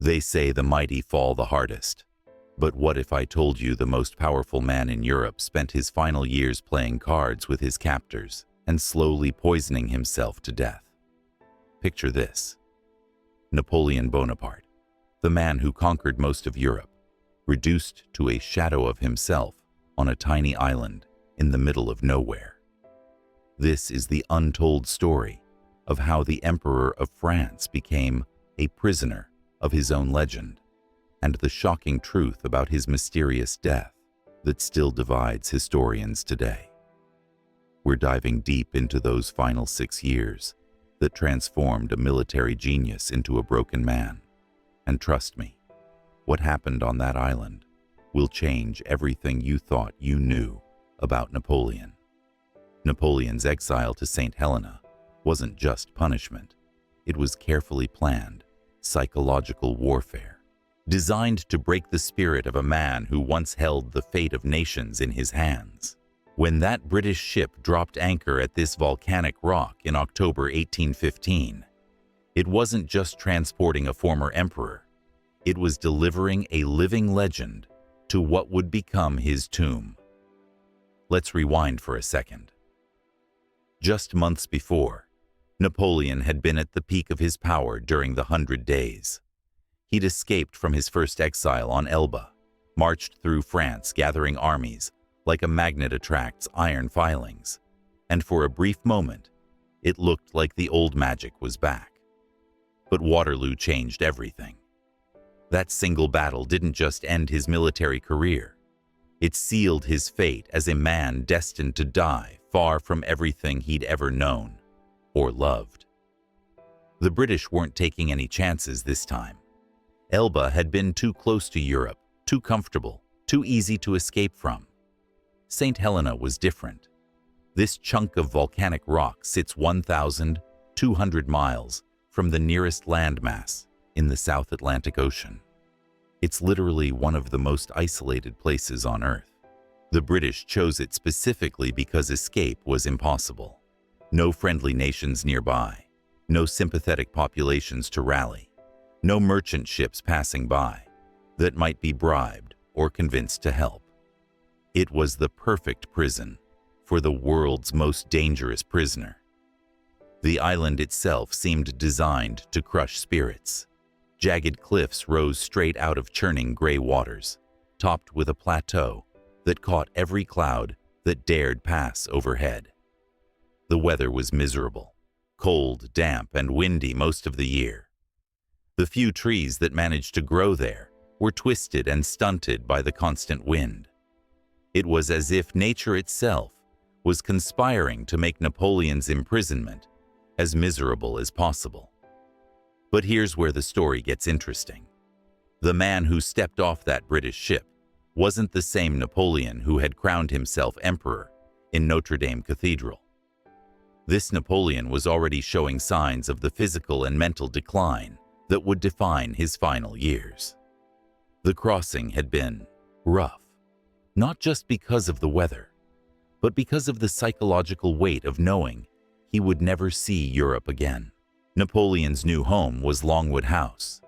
They say the mighty fall the hardest. But what if I told you the most powerful man in Europe spent his final years playing cards with his captors and slowly poisoning himself to death? Picture this. Napoleon Bonaparte, the man who conquered most of Europe, reduced to a shadow of himself on a tiny island in the middle of nowhere. This is the untold story of how the Emperor of France became a prisoner of his own legend, and the shocking truth about his mysterious death that still divides historians today. We're diving deep into those final 6 years that transformed a military genius into a broken man. And trust me, what happened on that island will change everything you thought you knew about Napoleon. Napoleon's exile to St. Helena wasn't just punishment. It was carefully planned, psychological warfare, designed to break the spirit of a man who once held the fate of nations in his hands. When that British ship dropped anchor at this volcanic rock in October 1815, it wasn't just transporting a former emperor. It was delivering a living legend to what would become his tomb. Let's rewind for a second. Just months before, Napoleon had been at the peak of his power during the 100 Days. He'd escaped from his first exile on Elba, marched through France gathering armies like a magnet attracts iron filings, and for a brief moment, it looked like the old magic was back. But Waterloo changed everything. That single battle didn't just end his military career. It sealed his fate as a man destined to die far from everything he'd ever known or loved. The British weren't taking any chances this time. Elba had been too close to Europe, too comfortable, too easy to escape from. St. Helena was different. This chunk of volcanic rock sits 1,200 miles from the nearest landmass in the South Atlantic Ocean. It's literally one of the most isolated places on Earth. The British chose it specifically because escape was impossible. No friendly nations nearby, no sympathetic populations to rally, no merchant ships passing by that might be bribed or convinced to help. It was the perfect prison for the world's most dangerous prisoner. The island itself seemed designed to crush spirits. Jagged cliffs rose straight out of churning gray waters, topped with a plateau that caught every cloud that dared pass overhead. The weather was miserable, cold, damp, and windy most of the year. The few trees that managed to grow there were twisted and stunted by the constant wind. It was as if nature itself was conspiring to make Napoleon's imprisonment as miserable as possible. But here's where the story gets interesting. The man who stepped off that British ship wasn't the same Napoleon who had crowned himself emperor in Notre Dame Cathedral. This Napoleon was already showing signs of the physical and mental decline that would define his final years. The crossing had been rough, not just because of the weather, but because of the psychological weight of knowing he would never see Europe again. Napoleon's new home was Longwood House,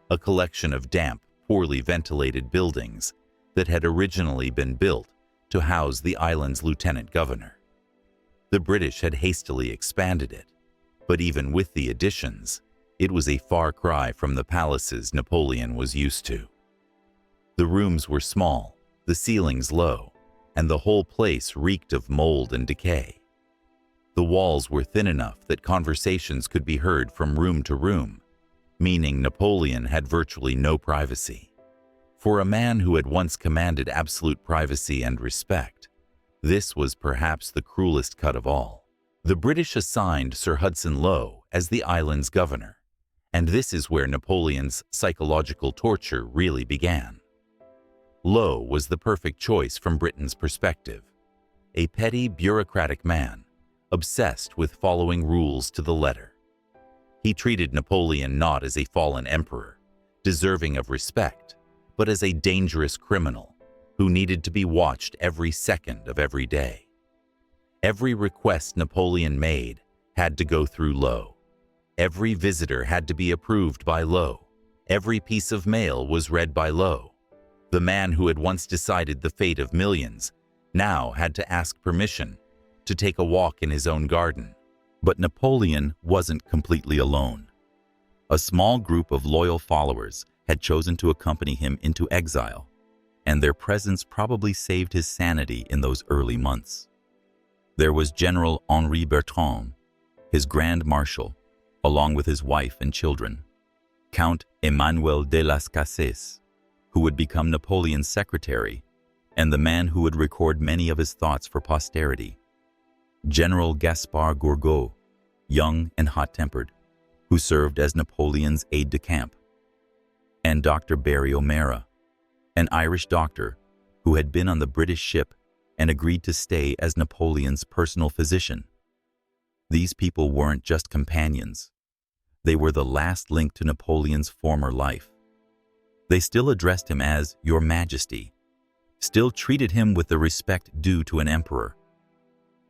a collection of damp, poorly ventilated buildings that had originally been built to house the island's lieutenant governor. The British had hastily expanded it, but even with the additions, it was a far cry from the palaces Napoleon was used to. The rooms were small, the ceilings low, and the whole place reeked of mold and decay. The walls were thin enough that conversations could be heard from room to room, meaning Napoleon had virtually no privacy. For a man who had once commanded absolute privacy and respect, this was perhaps the cruelest cut of all. The British assigned Sir Hudson Lowe as the island's governor, and this is where Napoleon's psychological torture really began. Lowe was the perfect choice from Britain's perspective, a petty, bureaucratic man, obsessed with following rules to the letter. He treated Napoleon not as a fallen emperor, deserving of respect, but as a dangerous criminal who needed to be watched every second of every day. Every request Napoleon made had to go through Lowe. Every visitor had to be approved by Lowe. Every piece of mail was read by Lowe. The man who had once decided the fate of millions now had to ask permission to take a walk in his own garden. But Napoleon wasn't completely alone. A small group of loyal followers had chosen to accompany him into exile, and their presence probably saved his sanity in those early months. There was General Henri Bertrand, his Grand Marshal, along with his wife and children, Count Emmanuel de las Cases, who would become Napoleon's secretary, and the man who would record many of his thoughts for posterity, General Gaspard Gourgaud, young and hot-tempered, who served as Napoleon's aide-de-camp, and Dr. Barry O'Mara, an Irish doctor who had been on the British ship and agreed to stay as Napoleon's personal physician. These people weren't just companions. They were the last link to Napoleon's former life. They still addressed him as Your Majesty, still treated him with the respect due to an emperor.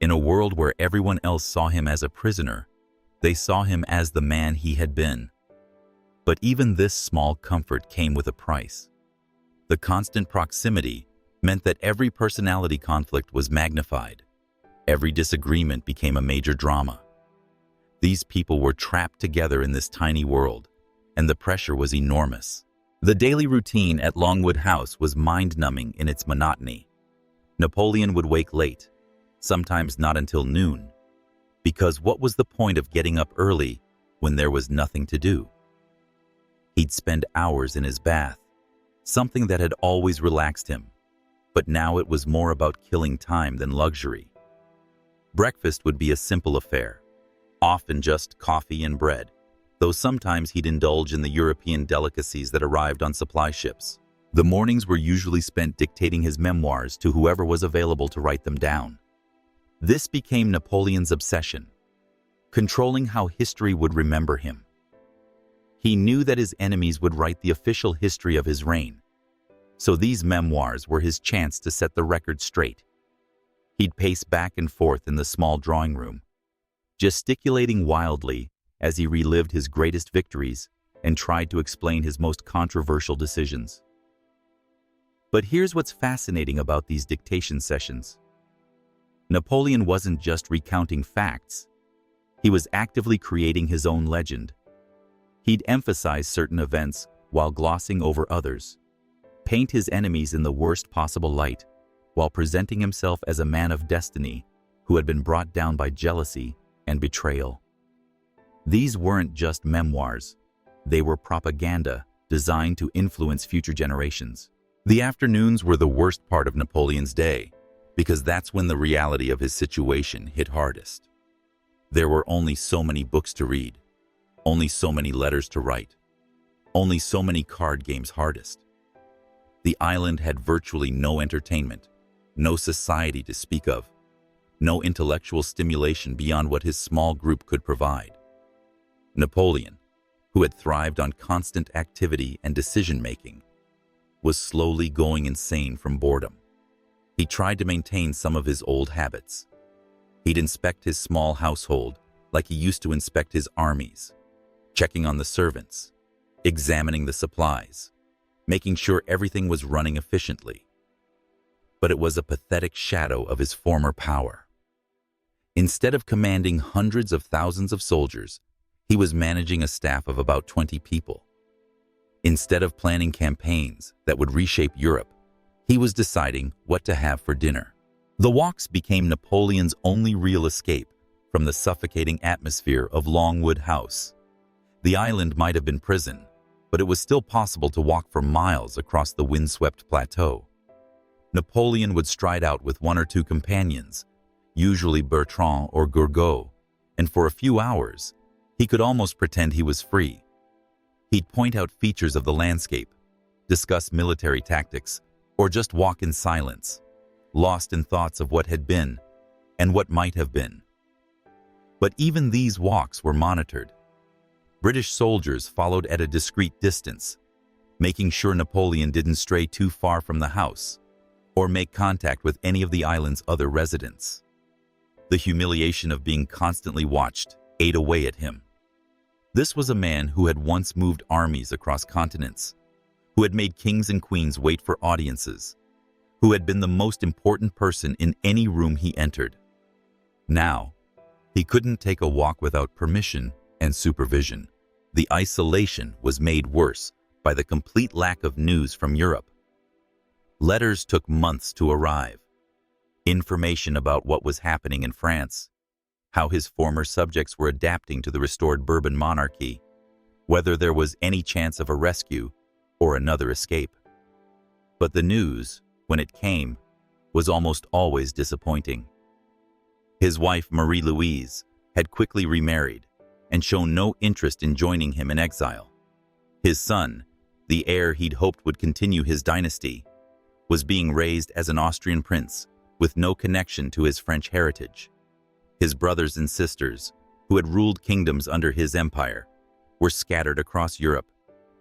In a world where everyone else saw him as a prisoner, they saw him as the man he had been. But even this small comfort came with a price. The constant proximity meant that every personality conflict was magnified. Every disagreement became a major drama. These people were trapped together in this tiny world, and the pressure was enormous. The daily routine at Longwood House was mind-numbing in its monotony. Napoleon would wake late, sometimes not until noon, because what was the point of getting up early when there was nothing to do? He'd spend hours in his bath, something that had always relaxed him, but now it was more about killing time than luxury. Breakfast would be a simple affair, often just coffee and bread, though sometimes he'd indulge in the European delicacies that arrived on supply ships. The mornings were usually spent dictating his memoirs to whoever was available to write them down. This became Napoleon's obsession, controlling how history would remember him. He knew that his enemies would write the official history of his reign, so these memoirs were his chance to set the record straight. He'd pace back and forth in the small drawing room, gesticulating wildly as he relived his greatest victories and tried to explain his most controversial decisions. But here's what's fascinating about these dictation sessions. Napoleon wasn't just recounting facts. He was actively creating his own legend. He'd emphasize certain events while glossing over others, paint his enemies in the worst possible light, while presenting himself as a man of destiny who had been brought down by jealousy and betrayal. These weren't just memoirs. They were propaganda designed to influence future generations. The afternoons were the worst part of Napoleon's day, because that's when the reality of his situation hit hardest. There were only so many books to read, only so many letters to write, only so many card games hardest. The island had virtually no entertainment, no society to speak of, no intellectual stimulation beyond what his small group could provide. Napoleon, who had thrived on constant activity and decision-making, was slowly going insane from boredom. He tried to maintain some of his old habits. He'd inspect his small household like he used to inspect his armies, checking on the servants, examining the supplies, making sure everything was running efficiently. But it was a pathetic shadow of his former power. Instead of commanding hundreds of thousands of soldiers, he was managing a staff of about 20 people. Instead of planning campaigns that would reshape Europe, he was deciding what to have for dinner. The walks became Napoleon's only real escape from the suffocating atmosphere of Longwood House. The island might have been prison, but it was still possible to walk for miles across the windswept plateau. Napoleon would stride out with one or two companions, usually Bertrand or Gourgaud, and for a few hours, he could almost pretend he was free. He'd point out features of the landscape, discuss military tactics, or just walk in silence, lost in thoughts of what had been and what might have been. But even these walks were monitored. British soldiers followed at a discreet distance, making sure Napoleon didn't stray too far from the house or make contact with any of the island's other residents. The humiliation of being constantly watched ate away at him. This was a man who had once moved armies across continents, who had made kings and queens wait for audiences, who had been the most important person in any room he entered. Now, he couldn't take a walk without permission and supervision. The isolation was made worse by the complete lack of news from Europe. Letters took months to arrive. Information about what was happening in France, how his former subjects were adapting to the restored Bourbon monarchy, whether there was any chance of a rescue or another escape. But the news, when it came, was almost always disappointing. His wife, Marie-Louise, had quickly remarried and shown no interest in joining him in exile. His son, the heir he'd hoped would continue his dynasty, was being raised as an Austrian prince with no connection to his French heritage. His brothers and sisters, who had ruled kingdoms under his empire, were scattered across Europe,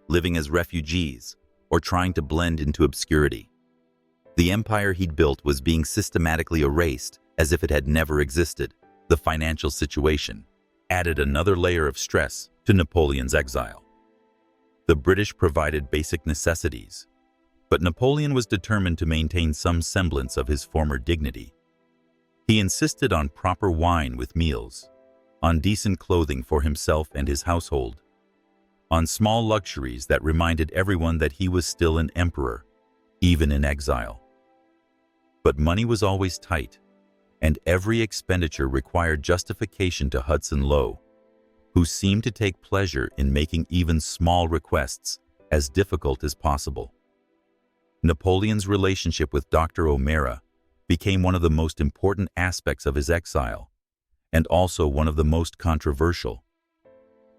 living as refugees or trying to blend into obscurity. The empire he'd built was being systematically erased as if it had never existed. The financial situation added another layer of stress to Napoleon's exile. The British provided basic necessities, but Napoleon was determined to maintain some semblance of his former dignity. He insisted on proper wine with meals, on decent clothing for himself and his household, on small luxuries that reminded everyone that he was still an emperor, even in exile. But money was always tight, and every expenditure required justification to Hudson Lowe, who seemed to take pleasure in making even small requests as difficult as possible. Napoleon's relationship with Dr. O'Mara became one of the most important aspects of his exile, and also one of the most controversial.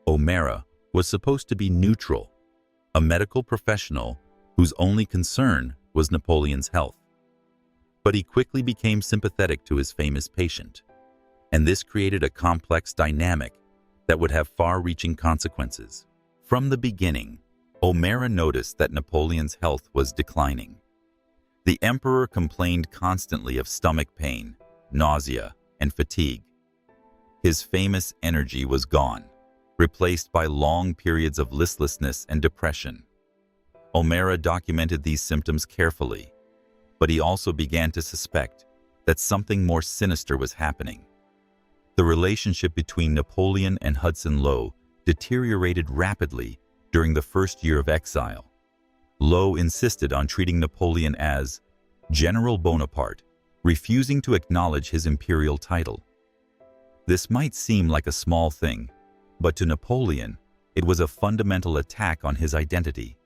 O'Mara was supposed to be neutral, a medical professional whose only concern was Napoleon's health. But he quickly became sympathetic to his famous patient, and this created a complex dynamic that would have far-reaching consequences. From the beginning, O'Mara noticed that Napoleon's health was declining. The emperor complained constantly of stomach pain, nausea, and fatigue. His famous energy was gone, replaced by long periods of listlessness and depression. O'Mara documented these symptoms carefully, but he also began to suspect that something more sinister was happening. The relationship between Napoleon and Hudson Lowe deteriorated rapidly during the first year of exile. Lowe insisted on treating Napoleon as General Bonaparte, refusing to acknowledge his imperial title. This might seem like a small thing, but to Napoleon, it was a fundamental attack on his identity.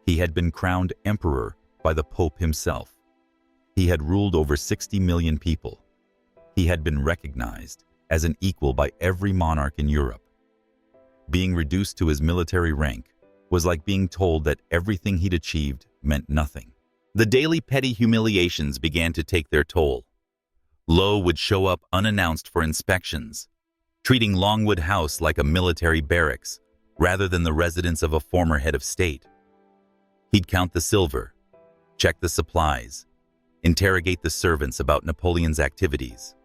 He had been crowned emperor by the Pope himself. He had ruled over 60 million people. He had been recognized as an equal by every monarch in Europe. Being reduced to his military rank was like being told that everything he'd achieved meant nothing. The daily petty humiliations began to take their toll. Lowe would show up unannounced for inspections, treating Longwood House like a military barracks rather than the residence of a former head of state. He'd count the silver, check the supplies, interrogate the servants about Napoleon's activities.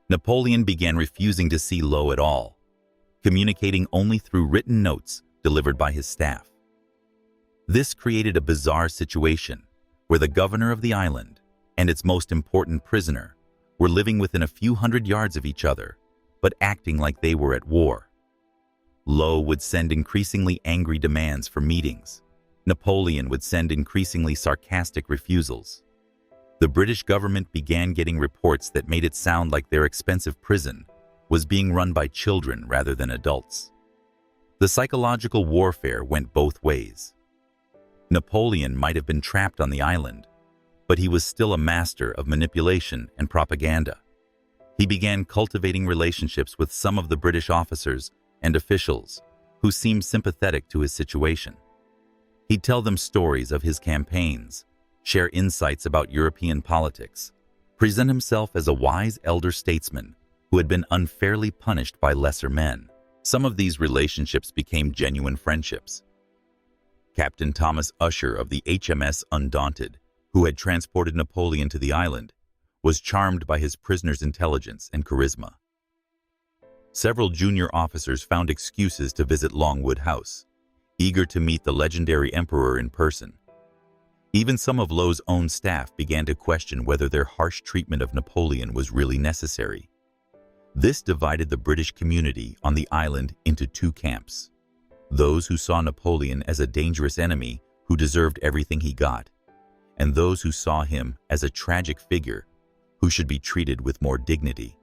Napoleon began refusing to see Lowe at all, communicating only through written notes delivered by his staff. This created a bizarre situation where the governor of the island and its most important prisoner were living within a few hundred yards of each other, but acting like they were at war. Lowe would send increasingly angry demands for meetings. Napoleon would send increasingly sarcastic refusals. The British government began getting reports that made it sound like their expensive prison was being run by children rather than adults. The psychological warfare went both ways. Napoleon might have been trapped on the island, but he was still a master of manipulation and propaganda. He began cultivating relationships with some of the British officers and officials who seemed sympathetic to his situation. He'd tell them stories of his campaigns, share insights about European politics, present himself as a wise elder statesman who had been unfairly punished by lesser men. Some of these relationships became genuine friendships. Captain Thomas Usher of the HMS Undaunted, who had transported Napoleon to the island, was charmed by his prisoner's intelligence and charisma. Several junior officers found excuses to visit Longwood House, eager to meet the legendary emperor in person. Even some of Lowe's own staff began to question whether their harsh treatment of Napoleon was really necessary. This divided the British community on the island into two camps: those who saw Napoleon as a dangerous enemy who deserved everything he got, and those who saw him as a tragic figure who should be treated with more dignity.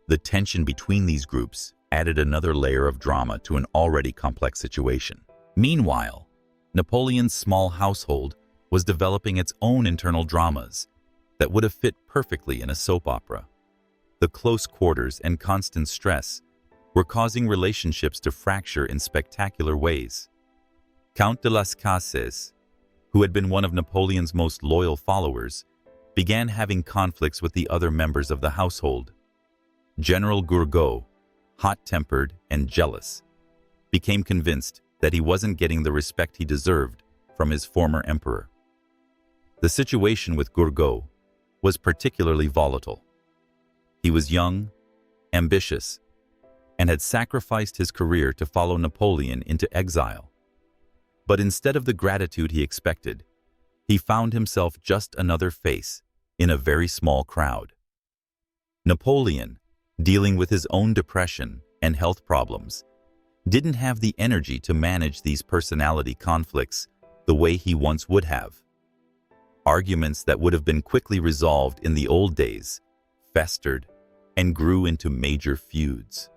The tension between these groups added another layer of drama to an already complex situation. Meanwhile, Napoleon's small household was developing its own internal dramas that would have fit perfectly in a soap opera. The close quarters and constant stress were causing relationships to fracture in spectacular ways. Count de las Cases, who had been one of Napoleon's most loyal followers, began having conflicts with the other members of the household. General Gourgaud, hot-tempered and jealous, became convinced that he wasn't getting the respect he deserved from his former emperor. The situation with Gourgaud was particularly volatile. He was young, ambitious, and had sacrificed his career to follow Napoleon into exile. But instead of the gratitude he expected, he found himself just another face in a very small crowd. Napoleon, dealing with his own depression and health problems, didn't have the energy to manage these personality conflicts the way he once would have. Arguments that would have been quickly resolved in the old days festered and grew into major feuds.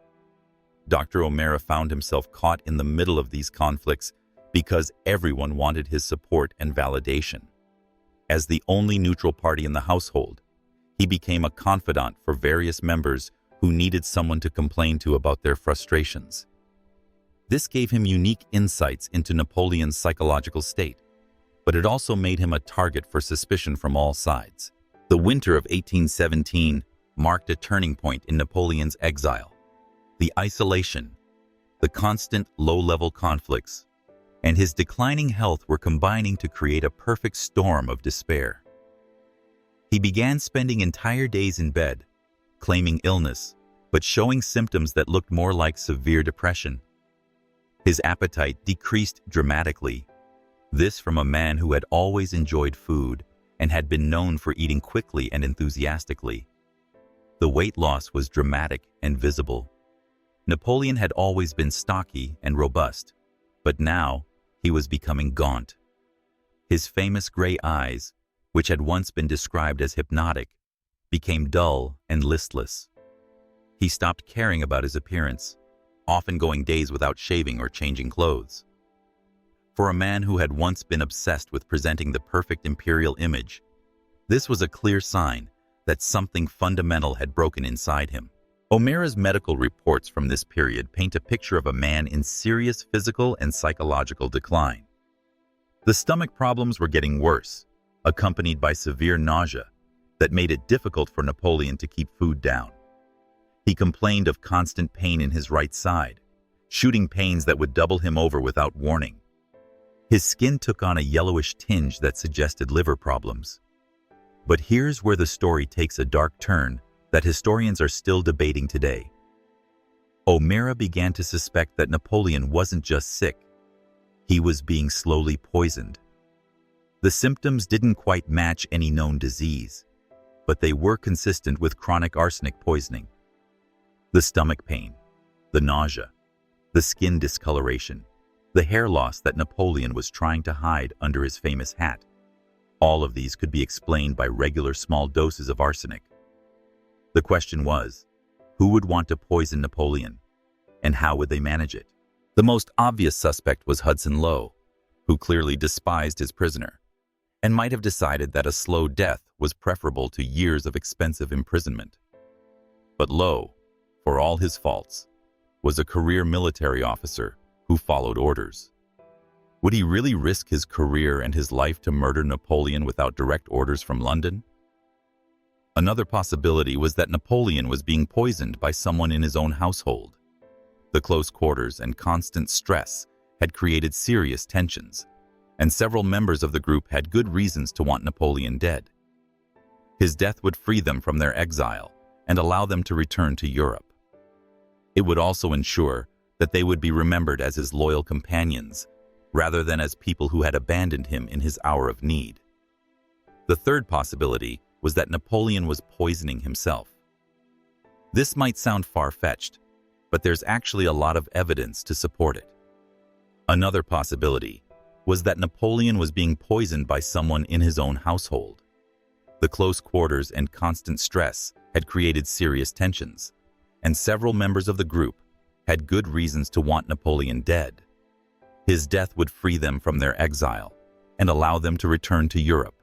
Dr. O'Mara found himself caught in the middle of these conflicts because everyone wanted his support and validation. As the only neutral party in the household, he became a confidant for various members who needed someone to complain to about their frustrations. This gave him unique insights into Napoleon's psychological state, but it also made him a target for suspicion from all sides. The winter of 1817 marked a turning point in Napoleon's exile. The isolation, the constant low-level conflicts, and his declining health were combining to create a perfect storm of despair. He began spending entire days in bed, claiming illness, but showing symptoms that looked more like severe depression. His appetite decreased dramatically, this from a man who had always enjoyed food and had been known for eating quickly and enthusiastically. The weight loss was dramatic and visible. Napoleon had always been stocky and robust, but now he was becoming gaunt. His famous gray eyes, which had once been described as hypnotic, became dull and listless. He stopped caring about his appearance, often going days without shaving or changing clothes. For a man who had once been obsessed with presenting the perfect imperial image, this was a clear sign that something fundamental had broken inside him. O'Mara's medical reports from this period paint a picture of a man in serious physical and psychological decline. The stomach problems were getting worse, accompanied by severe nausea that made it difficult for Napoleon to keep food down. He complained of constant pain in his right side, shooting pains that would double him over without warning. His skin took on a yellowish tinge that suggested liver problems. But here's where the story takes a dark turn that historians are still debating today. O'Mara began to suspect that Napoleon wasn't just sick, he was being slowly poisoned. The symptoms didn't quite match any known disease, but they were consistent with chronic arsenic poisoning. The stomach pain, the nausea, the skin discoloration, the hair loss that Napoleon was trying to hide under his famous hat. All of these could be explained by regular small doses of arsenic. The question was, who would want to poison Napoleon, and how would they manage it? The most obvious suspect was Hudson Lowe, who clearly despised his prisoner, and might have decided that a slow death was preferable to years of expensive imprisonment. But Lowe, for all his faults, was a career military officer who followed orders. Would he really risk his career and his life to murder Napoleon without direct orders from London? Another possibility was that Napoleon was being poisoned by someone in his own household. The close quarters and constant stress had created serious tensions, and several members of the group had good reasons to want Napoleon dead. His death would free them from their exile and allow them to return to Europe. It would also ensure that they would be remembered as his loyal companions, rather than as people who had abandoned him in his hour of need. The third possibility was that Napoleon was poisoning himself. This might sound far-fetched, but there's actually a lot of evidence to support it. Another possibility was that Napoleon was being poisoned by someone in his own household. The close quarters and constant stress had created serious tensions, and several members of the group had good reasons to want Napoleon dead. His death would free them from their exile and allow them to return to Europe.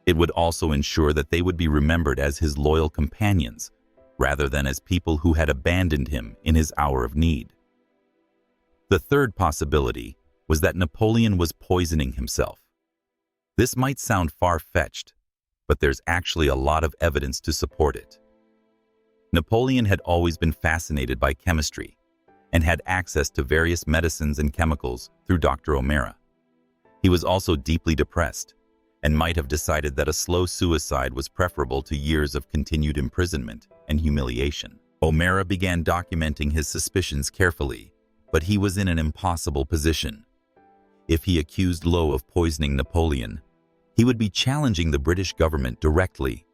It would also ensure that they would be remembered as his loyal companions, rather than as people who had abandoned him in his hour of need. The third possibility was that Napoleon was poisoning himself. This might sound far-fetched, but there's actually a lot of evidence to support it. Napoleon had always been fascinated by chemistry and had access to various medicines and chemicals through Dr. O'Mara. He was also deeply depressed and might have decided that a slow suicide was preferable to years of continued imprisonment and humiliation. O'Mara began documenting his suspicions carefully, but he was in an impossible position. If he accused Lowe of poisoning Napoleon, he would be challenging the British government directly.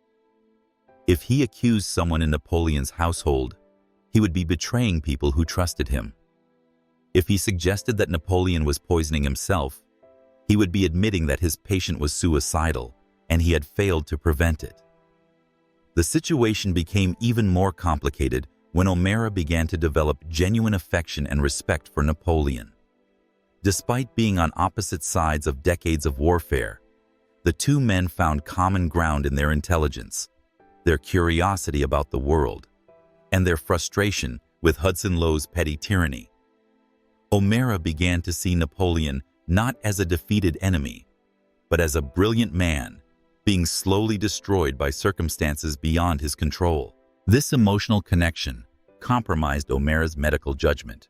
If he accused someone in Napoleon's household, he would be betraying people who trusted him. If he suggested that Napoleon was poisoning himself, he would be admitting that his patient was suicidal and he had failed to prevent it. The situation became even more complicated when O'Mara began to develop genuine affection and respect for Napoleon. Despite being on opposite sides of decades of warfare, the two men found common ground in their intelligence, their curiosity about the world, and their frustration with Hudson Lowe's petty tyranny. O'Mara began to see Napoleon not as a defeated enemy, but as a brilliant man, being slowly destroyed by circumstances beyond his control. This emotional connection compromised O'Mara's medical judgment.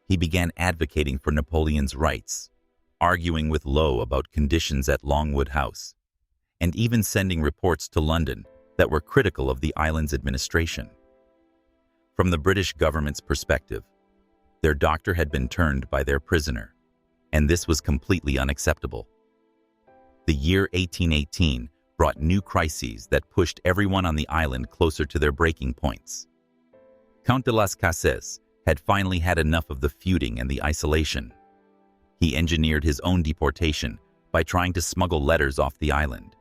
He began advocating for Napoleon's rights, arguing with Lowe about conditions at Longwood House, and even sending reports to London that were critical of the island's administration. From the British government's perspective, their doctor had been turned by their prisoner, and this was completely unacceptable. The year 1818 brought new crises that pushed everyone on the island closer to their breaking points. Count de las Cases had finally had enough of the feuding and the isolation. He engineered his own deportation by trying to smuggle letters off the island,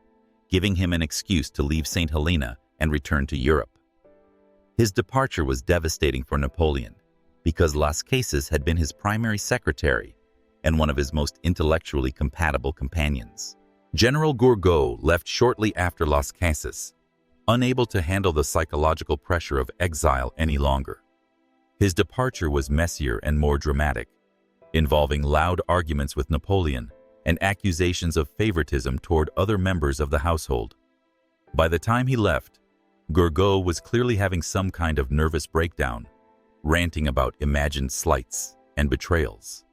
giving him an excuse to leave St. Helena and return to Europe. His departure was devastating for Napoleon because Las Cases had been his primary secretary and one of his most intellectually compatible companions. General Gourgaud left shortly after Las Cases, unable to handle the psychological pressure of exile any longer. His departure was messier and more dramatic, involving loud arguments with Napoleon and accusations of favoritism toward other members of the household. By the time he left, Gourgaud was clearly having some kind of nervous breakdown, ranting about imagined slights and betrayals.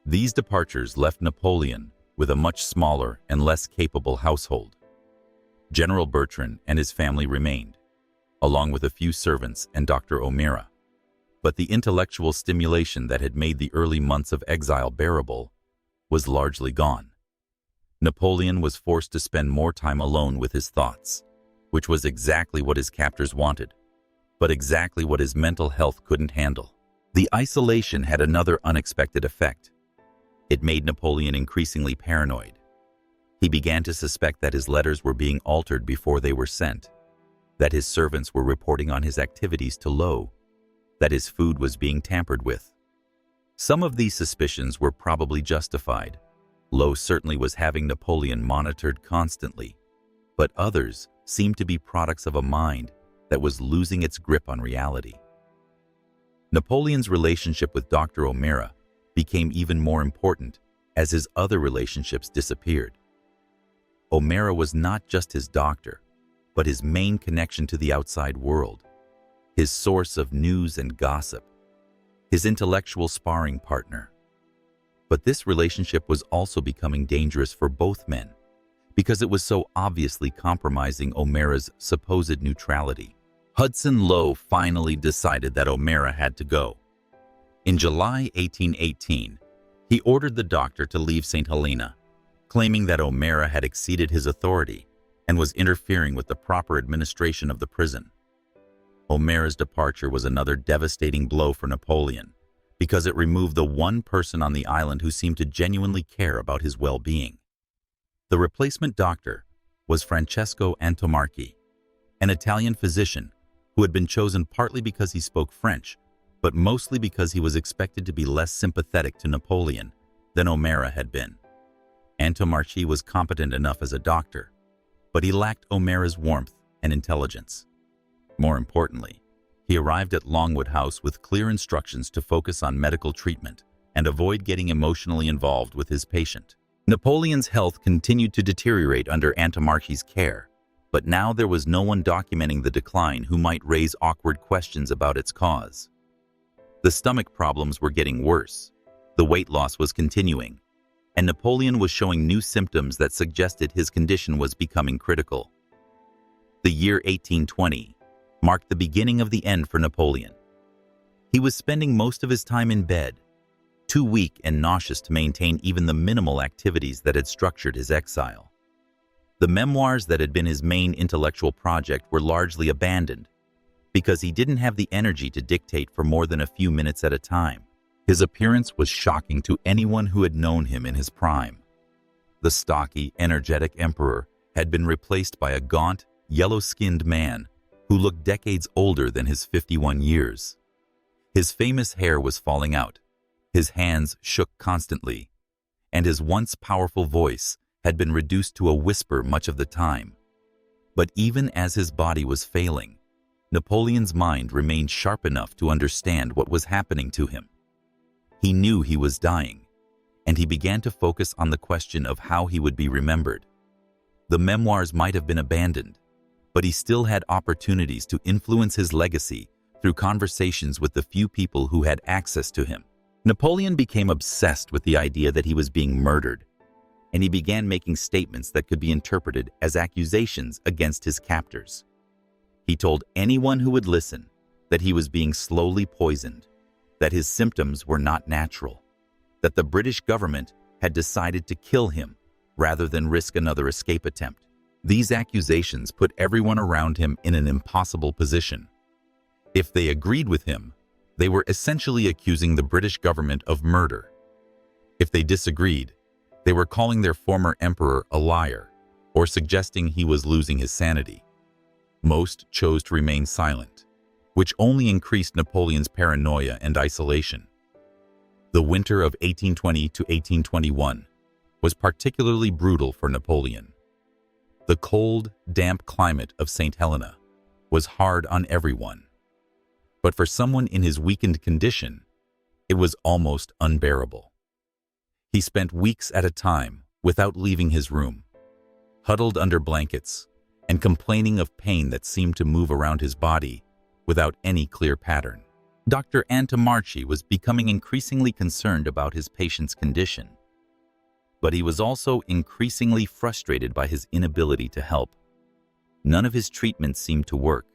These departures left Napoleon with a much smaller and less capable household. General Bertrand and his family remained, along with a few servants and Dr. O'Mara. But the intellectual stimulation that had made the early months of exile bearable was largely gone. Napoleon was forced to spend more time alone with his thoughts, which was exactly what his captors wanted, but exactly what his mental health couldn't handle. The isolation had another unexpected effect. It made Napoleon increasingly paranoid. He began to suspect that his letters were being altered before they were sent, that his servants were reporting on his activities to Lowe, that his food was being tampered with. Some of these suspicions were probably justified. Lowe certainly was having Napoleon monitored constantly, but others seemed to be products of a mind that was losing its grip on reality. Napoleon's relationship with Dr. O'Mara became even more important as his other relationships disappeared. O'Mara was not just his doctor, but his main connection to the outside world, his source of news and gossip, his intellectual sparring partner. But this relationship was also becoming dangerous for both men because it was so obviously compromising O'Mara's supposed neutrality. Hudson Lowe finally decided that O'Mara had to go. In July 1818, he ordered the doctor to leave St. Helena, claiming that O'Mara had exceeded his authority and was interfering with the proper administration of the prison. O'Mara's departure was another devastating blow for Napoleon, because it removed the one person on the island who seemed to genuinely care about his well-being. The replacement doctor was Francesco Antomarchi, an Italian physician who had been chosen partly because he spoke French, but mostly because he was expected to be less sympathetic to Napoleon than O'Mara had been. Antomarchi was competent enough as a doctor, but he lacked O'Mara's warmth and intelligence. More importantly, he arrived at Longwood House with clear instructions to focus on medical treatment and avoid getting emotionally involved with his patient. Napoleon's health continued to deteriorate under Antomarchi's care, but now there was no one documenting the decline who might raise awkward questions about its cause. The stomach problems were getting worse, the weight loss was continuing, and Napoleon was showing new symptoms that suggested his condition was becoming critical. The year 1820 marked the beginning of the end for Napoleon. He was spending most of his time in bed, too weak and nauseous to maintain even the minimal activities that had structured his exile. The memoirs that had been his main intellectual project were largely abandoned because he didn't have the energy to dictate for more than a few minutes at a time. His appearance was shocking to anyone who had known him in his prime. The stocky, energetic emperor had been replaced by a gaunt, yellow-skinned man who looked decades older than his 51 years. His famous hair was falling out, his hands shook constantly, and his once powerful voice had been reduced to a whisper much of the time. But even as his body was failing, Napoleon's mind remained sharp enough to understand what was happening to him. He knew he was dying, and he began to focus on the question of how he would be remembered. The memoirs might have been abandoned, but he still had opportunities to influence his legacy through conversations with the few people who had access to him. Napoleon became obsessed with the idea that he was being murdered, and he began making statements that could be interpreted as accusations against his captors. He told anyone who would listen that he was being slowly poisoned, that his symptoms were not natural, that the British government had decided to kill him rather than risk another escape attempt. These accusations put everyone around him in an impossible position. If they agreed with him, they were essentially accusing the British government of murder. If they disagreed, they were calling their former emperor a liar or suggesting he was losing his sanity. Most chose to remain silent, which only increased Napoleon's paranoia and isolation. The winter of 1820 to 1821 was particularly brutal for Napoleon. The cold, damp climate of St. Helena was hard on everyone. But for someone in his weakened condition, it was almost unbearable. He spent weeks at a time without leaving his room, huddled under blankets and complaining of pain that seemed to move around his body without any clear pattern. Dr. Antomarchi was becoming increasingly concerned about his patient's condition, but he was also increasingly frustrated by his inability to help. None of his treatments seemed to work,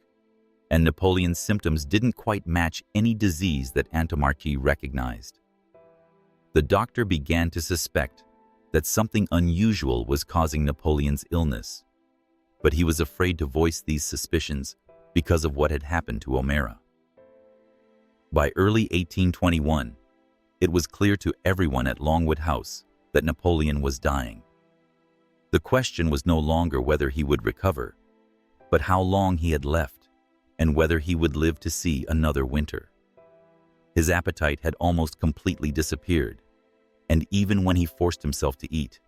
and Napoleon's symptoms didn't quite match any disease that Antomarchi recognized. The doctor began to suspect that something unusual was causing Napoleon's illness, but he was afraid to voice these suspicions because of what had happened to O'Mara. By early 1821, it was clear to everyone at Longwood House that Napoleon was dying. The question was no longer whether he would recover, but how long he had left and whether he would live to see another winter. His appetite had almost completely disappeared, and even when he forced himself to eat,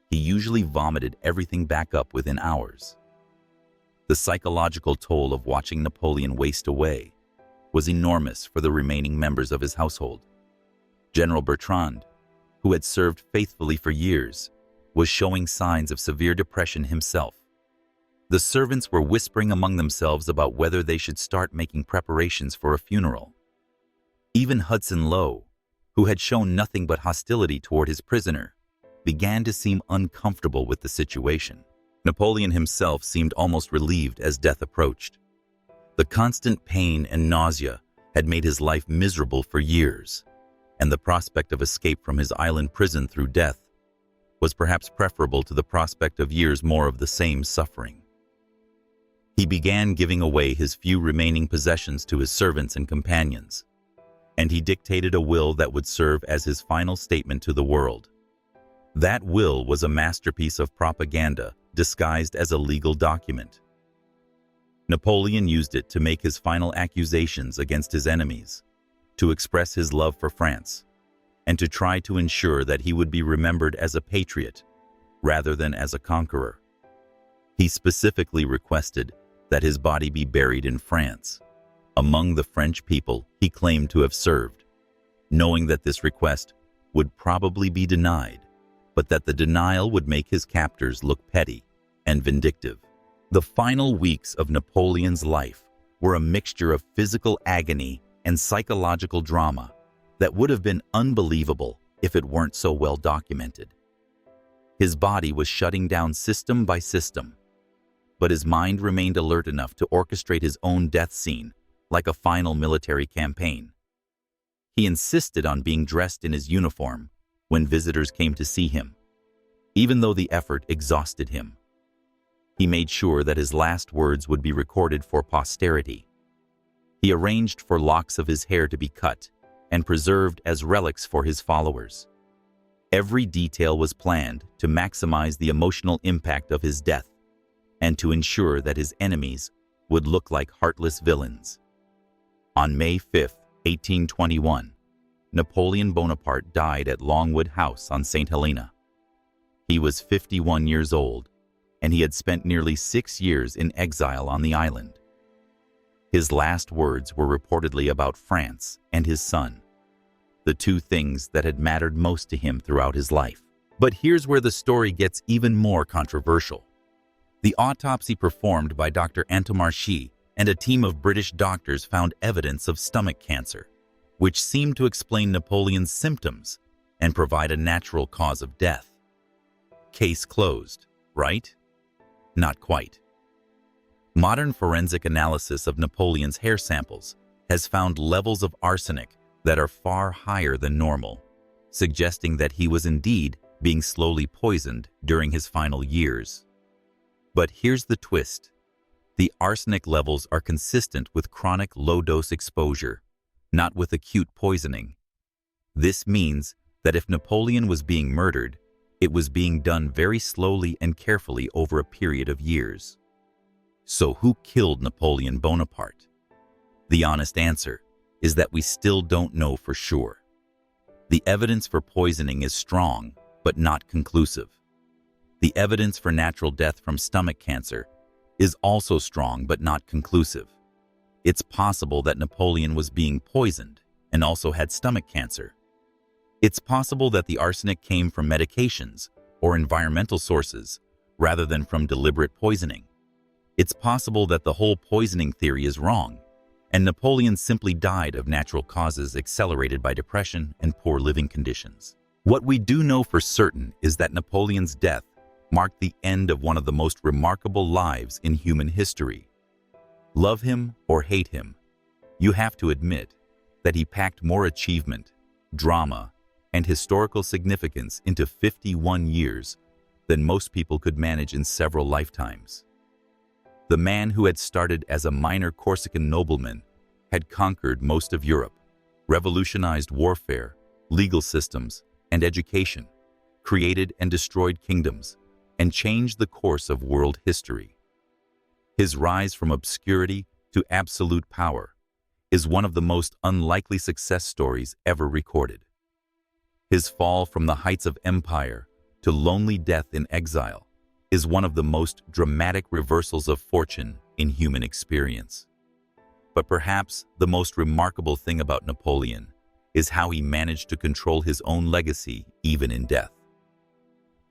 he usually vomited everything back up within hours. The psychological toll of watching Napoleon waste away was enormous for the remaining members of his household. General Bertrand, who had served faithfully for years, was showing signs of severe depression himself. The servants were whispering among themselves about whether they should start making preparations for a funeral. Even Hudson Lowe, who had shown nothing but hostility toward his prisoner, began to seem uncomfortable with the situation. Napoleon himself seemed almost relieved as death approached. The constant pain and nausea had made his life miserable for years, and the prospect of escape from his island prison through death was perhaps preferable to the prospect of years more of the same suffering. He began giving away his few remaining possessions to his servants and companions, and he dictated a will that would serve as his final statement to the world. That will was a masterpiece of propaganda disguised as a legal document. Napoleon used it to make his final accusations against his enemies, to express his love for France, and to try to ensure that he would be remembered as a patriot rather than as a conqueror. He specifically requested that his body be buried in France, among the French people he claimed to have served, knowing that this request would probably be denied, but that the denial would make his captors look petty and vindictive. The final weeks of Napoleon's life were a mixture of physical agony and psychological drama that would have been unbelievable if it weren't so well documented. His body was shutting down system by system, but his mind remained alert enough to orchestrate his own death scene like a final military campaign. He insisted on being dressed in his uniform when visitors came to see him, even though the effort exhausted him. He made sure that his last words would be recorded for posterity. He arranged for locks of his hair to be cut and preserved as relics for his followers. Every detail was planned to maximize the emotional impact of his death and to ensure that his enemies would look like heartless villains. On May 5, 1821, Napoleon Bonaparte died at Longwood House on St. Helena. He was 51 years old, and he had spent nearly 6 years in exile on the island. His last words were reportedly about France and his son, the two things that had mattered most to him throughout his life. But here's where the story gets even more controversial. The autopsy performed by Dr. Antomarchi and a team of British doctors found evidence of stomach cancer, which seemed to explain Napoleon's symptoms and provide a natural cause of death. Case closed, right? Not quite. Modern forensic analysis of Napoleon's hair samples has found levels of arsenic that are far higher than normal, suggesting that he was indeed being slowly poisoned during his final years. But here's the twist. The arsenic levels are consistent with chronic low-dose exposure, not with acute poisoning. This means that if Napoleon was being murdered, it was being done very slowly and carefully over a period of years. So who killed Napoleon Bonaparte? The honest answer is that we still don't know for sure. The evidence for poisoning is strong, but not conclusive. The evidence for natural death from stomach cancer is also strong, but not conclusive. It's possible that Napoleon was being poisoned and also had stomach cancer. It's possible that the arsenic came from medications or environmental sources rather than from deliberate poisoning. It's possible that the whole poisoning theory is wrong, and Napoleon simply died of natural causes accelerated by depression and poor living conditions. What we do know for certain is that Napoleon's death marked the end of one of the most remarkable lives in human history. Love him or hate him, you have to admit that he packed more achievement, drama, and historical significance into 51 years than most people could manage in several lifetimes. The man who had started as a minor Corsican nobleman had conquered most of Europe, revolutionized warfare, legal systems, and education, created and destroyed kingdoms, and changed the course of world history. His rise from obscurity to absolute power is one of the most unlikely success stories ever recorded. His fall from the heights of empire to lonely death in exile is one of the most dramatic reversals of fortune in human experience. But perhaps the most remarkable thing about Napoleon is how he managed to control his own legacy even in death.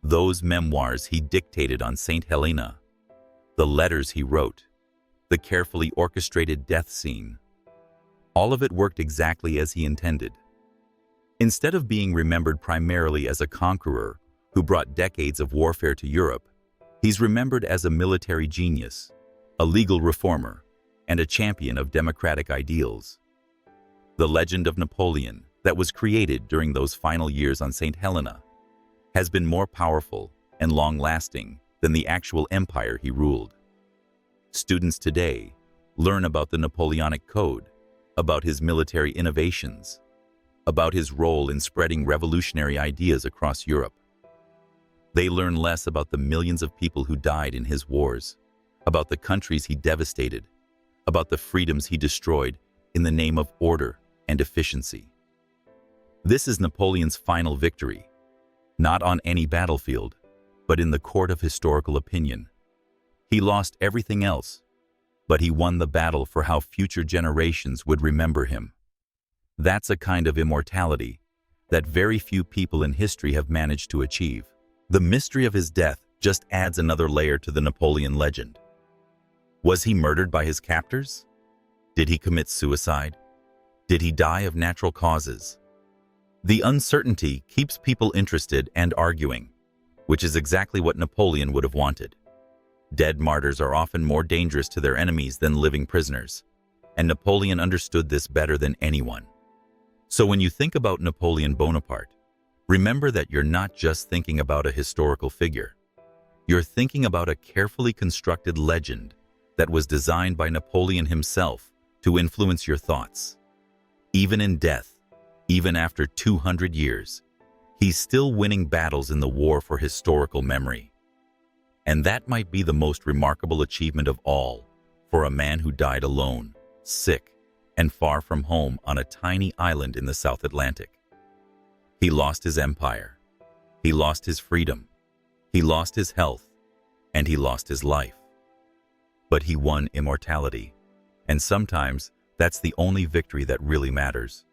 Those memoirs he dictated on St. Helena, the letters he wrote, the carefully orchestrated death scene, all of it worked exactly as he intended. Instead of being remembered primarily as a conqueror who brought decades of warfare to Europe, he's remembered as a military genius, a legal reformer, and a champion of democratic ideals. The legend of Napoleon that was created during those final years on St. Helena has been more powerful and long-lasting than the actual empire he ruled. Students today learn about the Napoleonic Code, about his military innovations, about his role in spreading revolutionary ideas across Europe. They learn less about the millions of people who died in his wars, about the countries he devastated, about the freedoms he destroyed in the name of order and efficiency. This is Napoleon's final victory, not on any battlefield, but in the court of historical opinion. He lost everything else, but he won the battle for how future generations would remember him. That's a kind of immortality that very few people in history have managed to achieve. The mystery of his death just adds another layer to the Napoleon legend. Was he murdered by his captors? Did he commit suicide? Did he die of natural causes? The uncertainty keeps people interested and arguing, which is exactly what Napoleon would have wanted. Dead martyrs are often more dangerous to their enemies than living prisoners, and Napoleon understood this better than anyone. So when you think about Napoleon Bonaparte, remember that you're not just thinking about a historical figure. You're thinking about a carefully constructed legend that was designed by Napoleon himself to influence your thoughts. Even in death, even after 200 years, he's still winning battles in the war for historical memory. And that might be the most remarkable achievement of all for a man who died alone, sick, and far from home on a tiny island in the South Atlantic. He lost his empire, he lost his freedom, he lost his health, and he lost his life. But he won immortality, and sometimes that's the only victory that really matters.